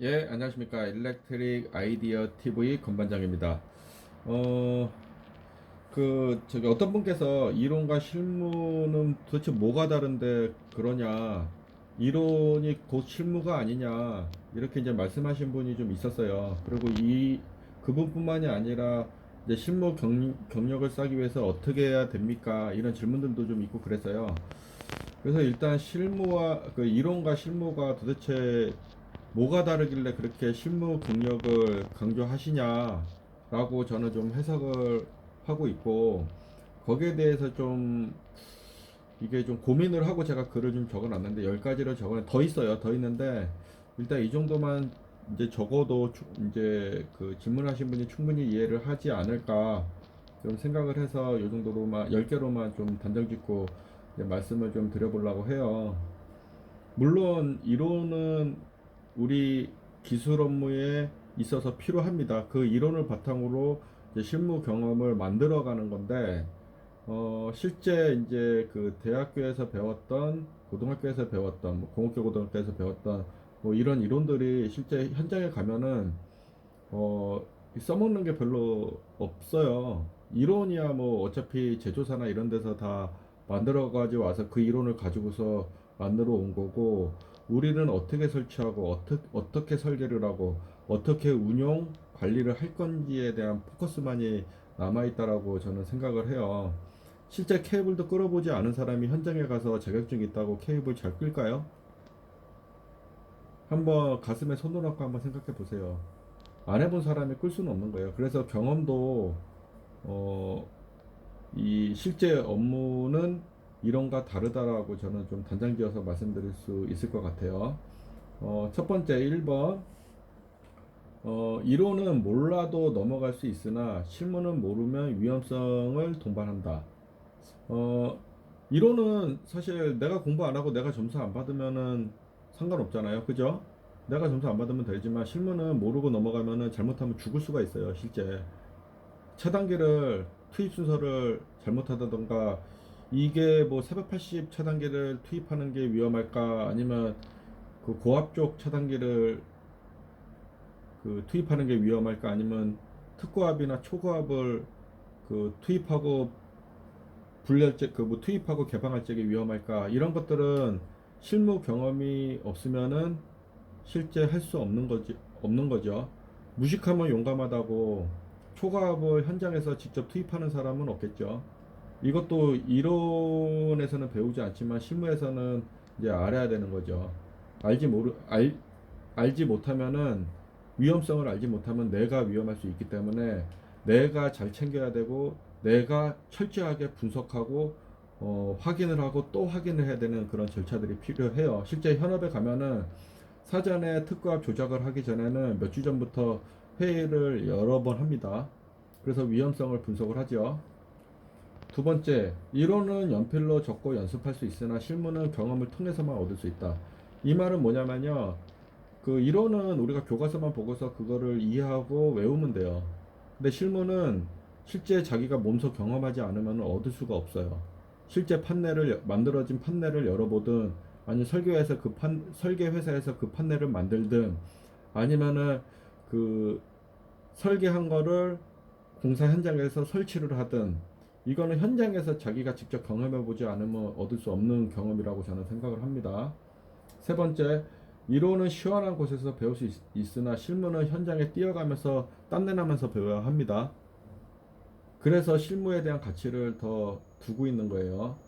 예, 안녕하십니까. 일렉트릭 아이디어 TV 건반장입니다. 어, 어떤 분께서 이론과 실무는 도대체 뭐가 다른데 그러냐. 이론이 곧 실무가 아니냐. 이렇게 이제 말씀하신 분이 좀 있었어요. 그리고 그분뿐만이 아니라 이제 경력을 쌓기 위해서 어떻게 해야 됩니까? 이런 질문들도 좀 있고 그랬어요. 그래서 일단 이론과 실무가 도대체 뭐가 다르길래 그렇게 실무 경력을 강조하시냐라고 저는 좀 해석을 하고 있고, 거기에 대해서 좀 이게 좀 고민을 하고 제가 글을 좀 적어 놨는데 10가지를 더 있어요. 더 있는데 일단 이 정도만 이제 적어도 이제 그 질문하신 분이 충분히 이해를 하지 않을까 좀 생각을 해서 이 정도로만 10개로만 좀 단정 짓고 이제 말씀을 좀 드려보려고 해요. 물론 이론은 우리 기술 업무에 있어서 필요합니다. 그 이론을 바탕으로 이제 실무 경험을 만들어가는 건데, 실제 이제 그 대학교에서 배웠던, 고등학교에서 배웠던, 뭐 공업교 고등학교에서 배웠던 뭐 이런 이론들이 실제 현장에 가면은 어, 써먹는 게 별로 없어요. 이론이야 뭐 어차피 제조사나 이런 데서 다 만들어 가지고 와서 그 이론을 가지고서 만들어 온 거고, 우리는 어떻게 설치하고 어떻게 설계를 하고 어떻게 운용 관리를 할 건지에 대한 포커스만이 남아 있다라고 저는 생각을 해요. 실제 케이블도 끌어보지 않은 사람이 현장에 가서 자격증 있다고 케이블 잘 끌까요? 한번 가슴에 손을 얹고 한번 생각해 보세요. 안 해본 사람이 끌 수는 없는 거예요. 그래서 경험도 어, 이 실제 업무는 이론과 다르다라고 저는 좀 단정지어서 말씀드릴 수 있을 것 같아요. 첫 번째 1번, 이론은 몰라도 넘어갈 수 있으나 실무는 모르면 위험성을 동반한다. 어, 이론은 사실 내가 공부 안 하고 내가 점수 안 받으면은 상관없잖아요. 그죠? 내가 점수 안 받으면 되지만 실무는 모르고 넘어가면은 잘못하면 죽을 수가 있어요. 실제. 차단기를 투입 순서를 잘못하다던가, 이게 뭐 480 차단기를 투입하는 게 위험할까, 아니면 그 고압 쪽 차단기를 그 투입하는 게 위험할까, 아니면 특고압이나 초고압을 그 투입하고 분리할 그뭐 투입하고 개방할 적에 위험할까, 이런 것들은 실무 경험이 없으면은 실제 할 수 없는 거죠. 무식하면 용감하다고 초과압을 현장에서 직접 투입하는 사람은 없겠죠. 이것도 이론에서는 배우지 않지만 실무에서는 이제 알아야 되는 거죠. 알지 모르 알 알지 못하면은, 위험성을 알지 못하면 내가 위험할 수 있기 때문에 내가 잘 챙겨야 되고, 내가 철저하게 분석하고 확인을 하고 또 확인을 해야 되는 그런 절차들이 필요해요. 실제 현업에 가면은 사전에 특급 조작을 하기 전에는 몇 주 전부터 회의를 여러 번 합니다. 그래서 위험성을 분석을 하죠. 두 번째, 이론은 연필로 적고 연습할 수 있으나 실무는 경험을 통해서만 얻을 수 있다. 이 말은 뭐냐면요. 그 이론은 우리가 교과서만 보고서 그거를 이해하고 외우면 돼요. 근데 실무는 실제 자기가 몸소 경험하지 않으면 얻을 수가 없어요. 실제 만들어진 판넬을 열어보든, 아니면 설계 회사에서 그 판넬을 만들든, 아니면은 그 설계한 거를 공사 현장에서 설치를 하든, 이거는 현장에서 자기가 직접 경험해 보지 않으면 얻을 수 없는 경험이라고 저는 생각을 합니다. 세 번째, 이론은 시원한 곳에서 배울 수 있으나 실무는 현장에 뛰어가면서 땀내나면서 배워야 합니다. 그래서 실무에 대한 가치를 더 두고 있는 거예요.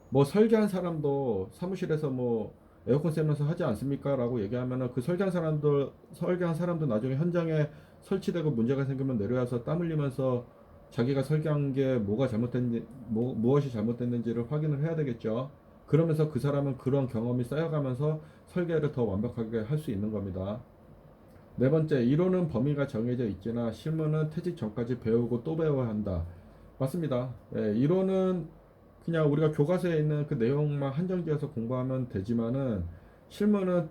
뭐 설계한 사람도 사무실에서 뭐 에어컨 쐬면서 하지 않습니까? 라고 얘기하면은, 그 설계한 사람도 나중에 현장에 설치되고 문제가 생기면 내려와서 땀 흘리면서 자기가 설계한 게 무엇이 잘못됐는지를 확인을 해야 되겠죠. 그러면서 그 사람은 그런 경험이 쌓여가면서 설계를 더 완벽하게 할 수 있는 겁니다. 네 번째, 이론은 범위가 정해져 있지나 실무는 퇴직 전까지 배우고 또 배워야 한다. 맞습니다. 예, 이론은 그냥 우리가 교과서에 있는 그 내용만 한정지어서 공부하면 되지만은, 실무는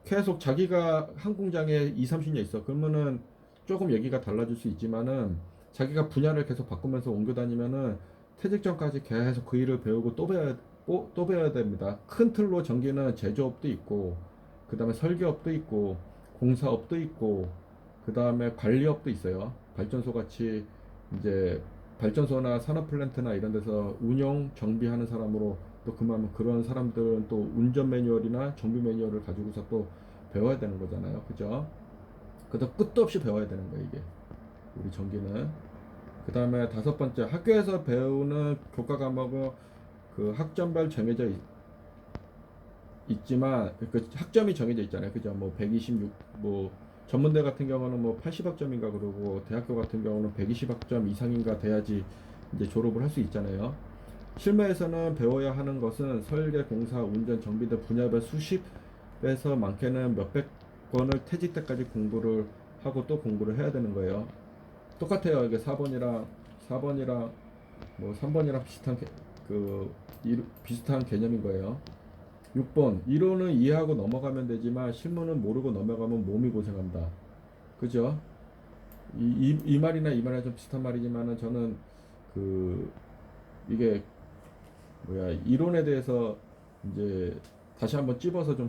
계속 자기가 한 공장에 2, 30년 있어. 그러면은 조금 얘기가 달라질 수 있지만은, 자기가 분야를 계속 바꾸면서 옮겨 다니면은 퇴직 전까지 계속 그 일을 배우고 또 배워야 됩니다. 큰 틀로 전기는 제조업도 있고, 그 다음에 설계업도 있고 공사업도 있고 그 다음에 관리업도 있어요. 발전소 같이 이제 발전소나 산업 플랜트나 이런 데서 운영 정비하는 사람으로 또 그만 그런 사람들은 또 운전 매뉴얼이나 정비 매뉴얼을 가지고서 또 배워야 되는 거잖아요. 그죠? 그래서 끝도 없이 배워야 되는 거예요, 이게. 우리 전기는. 그 다음에 다섯 번째, 학교에서 배우는 교과 과목은 그 학점별 정해져 있지만 그 학점이 정해져 있잖아요. 그죠? 뭐 126, 뭐 전문대 같은 경우는 뭐 80학점인가 그러고 대학교 같은 경우는 120학점 이상인가 돼야지 이제 졸업을 할 수 있잖아요. 실무에서는 배워야 하는 것은 설계, 공사, 운전, 정비 등 분야별 수십에서 많게는 몇백 권을 퇴직 때까지 공부를 하고 또 공부를 해야 되는 거예요. 똑같아요. 이게 4번이랑 뭐 3번이랑 비슷한 개념인 거예요. 6번 이론은 이해하고 넘어가면 되지만 실무는 모르고 넘어가면 몸이 고생한다. 그죠? 이 말이나 이 말이랑 좀 비슷한 말이지만은 저는 그 이게 뭐야 이론에 대해서 이제 다시 한번 찝어서 좀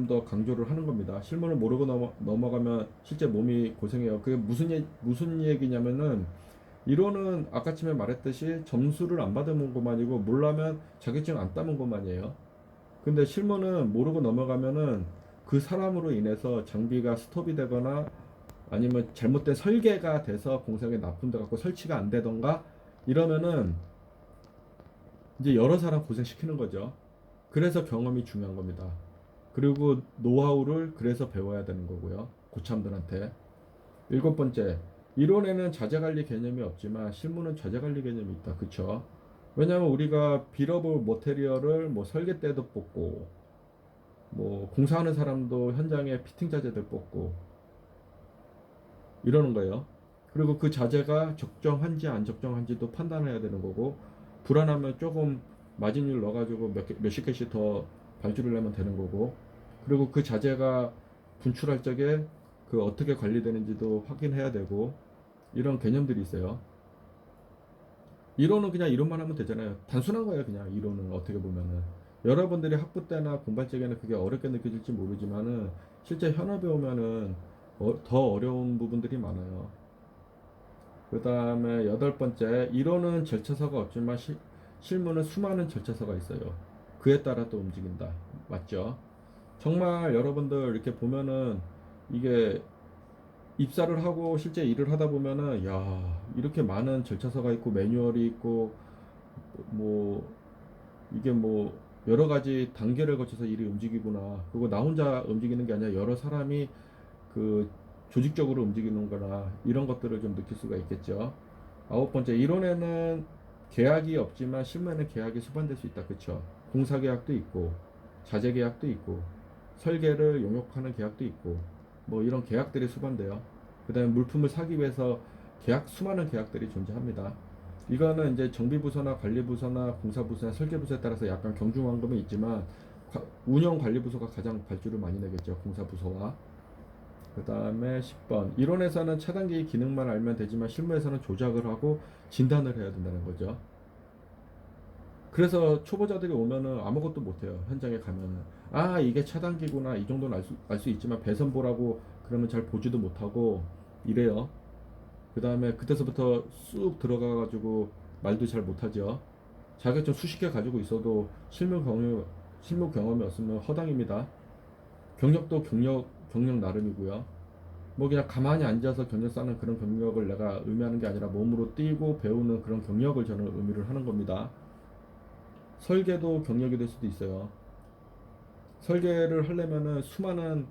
더 강조를 하는 겁니다. 실무를 모르고 넘어가면 실제 몸이 고생해요. 그게 무슨 얘기냐면은 이론은 아까쯤에 말했듯이 점수를 안 받은 것만이고 몰라면 자격증 안 따는 것만이에요. 근데 실무는 모르고 넘어가면은 그 사람으로 인해서 장비가 스톱이 되거나 아니면 잘못된 설계가 돼서 공사에 납품돼 갖고 설치가 안 되던가 이러면은 이제 여러 사람 고생시키는 거죠. 그래서 경험이 중요한 겁니다. 그리고 노하우를 그래서 배워야 되는 거고요. 고참들한테. 일곱 번째, 이론에는 자재관리 개념이 없지만 실무는 자재관리 개념이 있다. 그쵸? 왜냐하면 우리가 빌어볼 머테리얼을 뭐 설계 때도 뽑고 뭐 공사하는 사람도 현장에 피팅 자재들 뽑고 이러는 거예요. 그리고 그 자재가 적정한지 안 적정한지도 판단해야 되는 거고 불안하면 조금 마진율 넣어가지고 몇십 개씩 더 발주를 내면 되는 거고 그리고 그 자재가 분출할 적에 그 어떻게 관리되는지도 확인해야 되고 이런 개념들이 있어요. 이론은 그냥 이론만 하면 되잖아요. 단순한 거예요, 그냥 이론은 어떻게 보면은. 여러분들이 학부 때나 공부할 적에는 그게 어렵게 느껴질지 모르지만은 실제 현업에 오면은 더 어려운 부분들이 많아요. 그 다음에 여덟 번째, 이론은 절차서가 없지만 실무는 수많은 절차서가 있어요. 그에 따라 또 움직인다. 맞죠? 정말 여러분들 이렇게 보면은 이게 입사를 하고 실제 일을 하다 보면은 야 이렇게 많은 절차서가 있고 매뉴얼이 있고 뭐 이게 뭐 여러 가지 단계를 거쳐서 일이 움직이구나. 그리고 나 혼자 움직이는 게 아니라 여러 사람이 그 조직적으로 움직이는 거나 이런 것들을 좀 느낄 수가 있겠죠. 아홉 번째, 이론에는 계약이 없지만 실무에는 계약이 수반될 수 있다. 그쵸? 공사 계약도 있고 자재 계약도 있고 설계를 용역하는 계약도 있고 뭐 이런 계약들이 수반돼요. 그 다음에 물품을 사기 위해서 수많은 계약들이 존재합니다. 이거는 이제 정비부서나 관리부서나 공사부서나 설계부서에 따라서 약간 경중왕금이 있지만 운영관리부서가 가장 발주를 많이 내겠죠. 공사부서와. 그 다음에 10번. 이론에서는 차단기 기능만 알면 되지만 실무에서는 조작을 하고 진단을 해야 된다는 거죠. 그래서 초보자들이 오면은 아무것도 못해요. 현장에 가면은. 아, 이게 차단기구나. 이 정도는 알 수 있지만 배선 보라고 그러면 잘 보지도 못하고 이래요. 그 다음에 그때서부터 쑥 들어가가지고 말도 잘 못하죠. 자격증 수십 개 가지고 있어도 실무 경험이 없으면 허당입니다. 경력 나름이고요. 뭐 그냥 가만히 앉아서 경력 쌓는 그런 경력을 내가 의미하는 게 아니라 몸으로 뛰고 배우는 그런 경력을 저는 의미를 하는 겁니다. 설계도 경력이 될 수도 있어요. 설계를 하려면은 수많은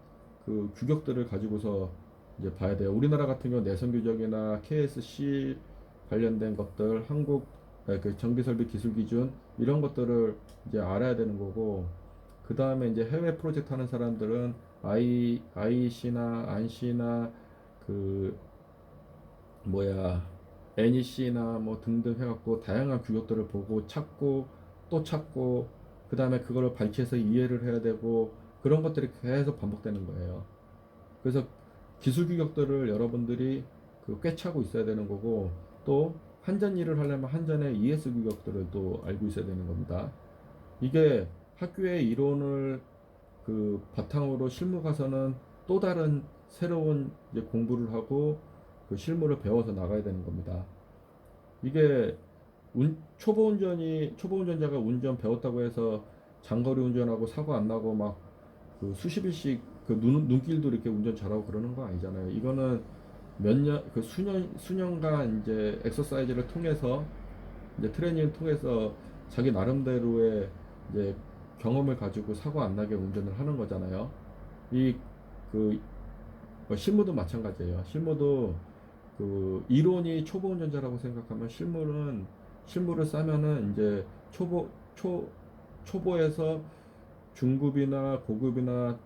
그 규격들을 가지고서 이제 봐야 돼요. 우리나라 같은 경우 내선 규정이나 KSC 관련된 것들, 그 정비설비 기술 기준 이런 것들을 이제 알아야 되는 거고, 그 다음에 이제 해외 프로젝트 하는 사람들은 IC나 ANSI나 그 뭐야 NEC나 뭐 등등 해갖고 다양한 규격들을 보고 찾고 또 찾고 그 다음에 그거를 발췌해서 이해를 해야 되고 그런 것들이 계속 반복되는 거예요. 그래서 기술 규격들을 여러분들이 그 꿰차고 있어야 되는 거고 또 한전 일을 하려면 한전의 ES 규격들을 또 알고 있어야 되는 겁니다. 이게 학교의 이론을 그 바탕으로 실무 가서는 또 다른 새로운 이제 공부를 하고 그 실무를 배워서 나가야 되는 겁니다. 이게 초보 운전자가 운전 배웠다고 해서 장거리 운전하고 사고 안 나고 막 그 수십 일씩 그 눈길도 이렇게 운전 잘하고 그러는 거 아니잖아요. 이거는 몇 년, 그 수년간 이제 엑서사이즈를 통해서 이제 트레이닝을 통해서 자기 나름대로의 이제 경험을 가지고 사고 안 나게 운전을 하는 거잖아요. 이그 실무도 마찬가지예요. 실무도 그 이론이 초보 운전자라고 생각하면 실무를 싸면은 이제 초보에서 중급이나 고급이나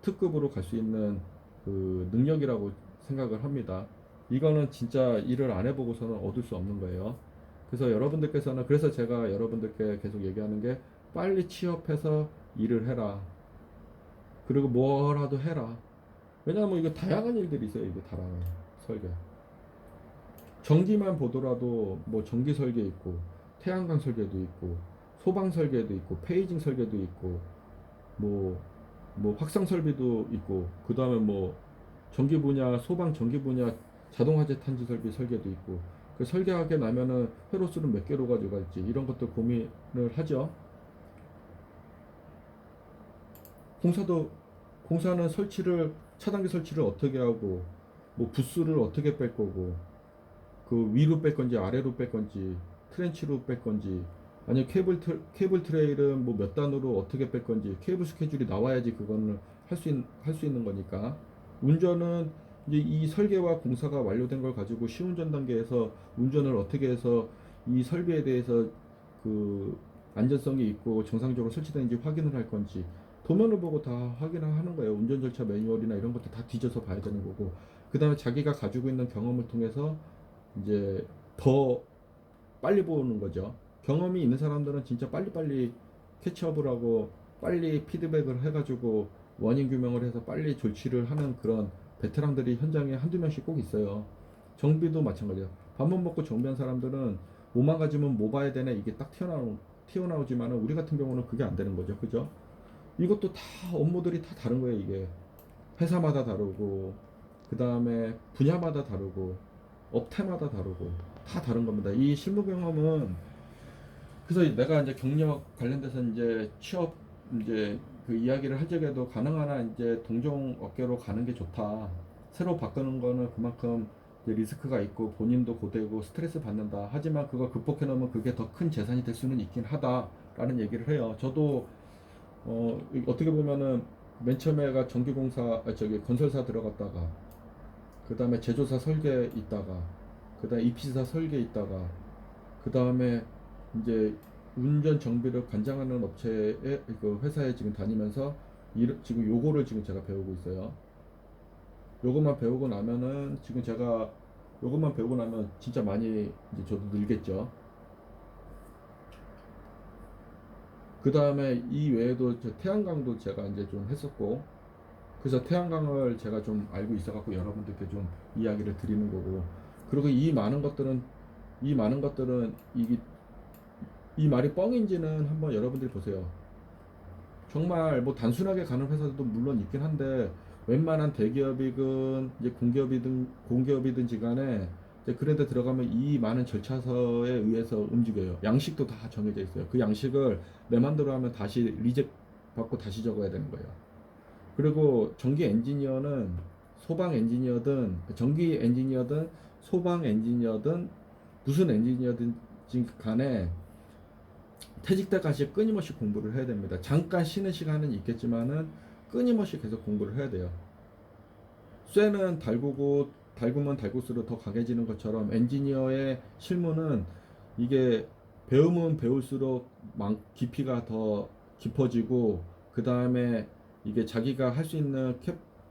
특급으로 갈 수 있는 그 능력이라고 생각을 합니다. 이거는 진짜 일을 안 해보고서는 얻을 수 없는 거예요. 그래서 여러분들께서는 그래서 제가 여러분들께 계속 얘기하는 게 빨리 취업해서 일을 해라. 그리고 뭐라도 해라. 왜냐하면 이거 다양한 일들이 있어요. 이게 다양한 설계. 전기만 보더라도 뭐 전기 설계 있고 태양광 설계도 있고 소방 설계도 있고 페이징 설계도 있고 뭐 확상 설비도 있고 그 다음에 뭐 전기 분야 소방 전기 분야 자동화재 탄지 설비 설계도 있고 그 설계하게 나면은 회로수는 몇 개로 가져갈지 이런 것도 고민을 하죠. 공사도 공사는 차단기 설치를 어떻게 하고 뭐 부스를 어떻게 뺄 거고 그 위로 뺄 건지 아래로 뺄 건지 트렌치로 뺄 건지 아니면 케이블 트레일은 뭐 몇 단으로 어떻게 뺄 건지 케이블 스케줄이 나와야지 그거는 할 수 있는 거니까 운전은 이제 이 설계와 공사가 완료된 걸 가지고 시운전 단계에서 운전을 어떻게 해서 이 설비에 대해서 그 안전성이 있고 정상적으로 설치되는지 확인을 할 건지 도면을 보고 다 확인을 하는 거예요. 운전 절차 매뉴얼이나 이런 것도 다 뒤져서 봐야 되는 거고 그 다음에 자기가 가지고 있는 경험을 통해서 이제 더 빨리 보는 거죠. 경험이 있는 사람들은 진짜 빨리빨리 캐치업을 하고 빨리 피드백을 해가지고 원인 규명을 해서 빨리 조치를 하는 그런 베테랑들이 현장에 한두 명씩 꼭 있어요. 정비도 마찬가지예요. 밥만 먹고 정비한 사람들은 뭐만 가지면 뭐 봐야 되나 이게 딱 튀어나오지만은 우리 같은 경우는 그게 안 되는 거죠. 그죠? 이것도 다 업무들이 다 다른 거예요. 이게 회사마다 다르고 그 다음에 분야마다 다르고 업태마다 다르고 다 다른 겁니다. 이 실무 경험은 그래서 내가 이제 경력 관련돼서 이제 취업 이제 그 이야기를 할 적에도 가능한 한 이제 동종 업계로 가는 게 좋다. 새로 바꾸는 거는 그만큼 이제 리스크가 있고 본인도 고되고 스트레스 받는다. 하지만 그걸 극복해 놓으면 그게 더 큰 재산이 될 수는 있긴 하다라는 얘기를 해요. 저도 어떻게 보면은 맨 처음에가 전기공사 건설사 들어갔다가 그 다음에 제조사 설계 있다가 그 다음에 EPC사 설계 있다가 그 다음에 이제 운전 정비를 관장하는 업체에 그 회사에 지금 다니면서 지금 요거를 지금 제가 배우고 있어요. 요것만 배우고 나면은 지금 제가 요것만 배우고 나면 진짜 많이 이제 저도 늘겠죠. 그 다음에 이 외에도 저 태양광도 제가 이제 좀 했었고 그래서 태양광을 제가 좀 알고 있어갖고 여러분들께 좀 이야기를 드리는 거고 그리고 이 많은 것들은 이 말이 뻥인지는 한번 여러분들이 보세요. 정말 뭐 단순하게 가는 회사들도 물론 있긴 한데 웬만한 대기업이든 이제 공기업이든지 간에 이제 그런 데 들어가면 이 많은 절차서에 의해서 움직여요. 양식도 다 정해져 있어요. 그 양식을 내 맘대로 하면 다시 리젝 받고 다시 적어야 되는 거예요. 그리고 전기 엔지니어든 소방 엔지니어든 무슨 엔지니어든 간에 퇴직 때까지 끊임없이 공부를 해야 됩니다. 잠깐 쉬는 시간은 있겠지만은 끊임없이 계속 공부를 해야 돼요. 쇠는 달구면 달굴수록 더 강해지는 것처럼 엔지니어의 실무는 이게 배우면 배울수록 깊이가 더 깊어지고 그 다음에 이게 자기가 할 수 있는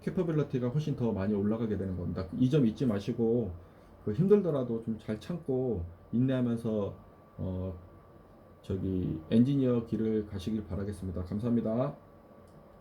캐퍼빌리티가 훨씬 더 많이 올라가게 되는 겁니다. 이 점 잊지 마시고 그 힘들더라도 좀 잘 참고 인내하면서 엔지니어 길을 가시길 바라겠습니다. 감사합니다.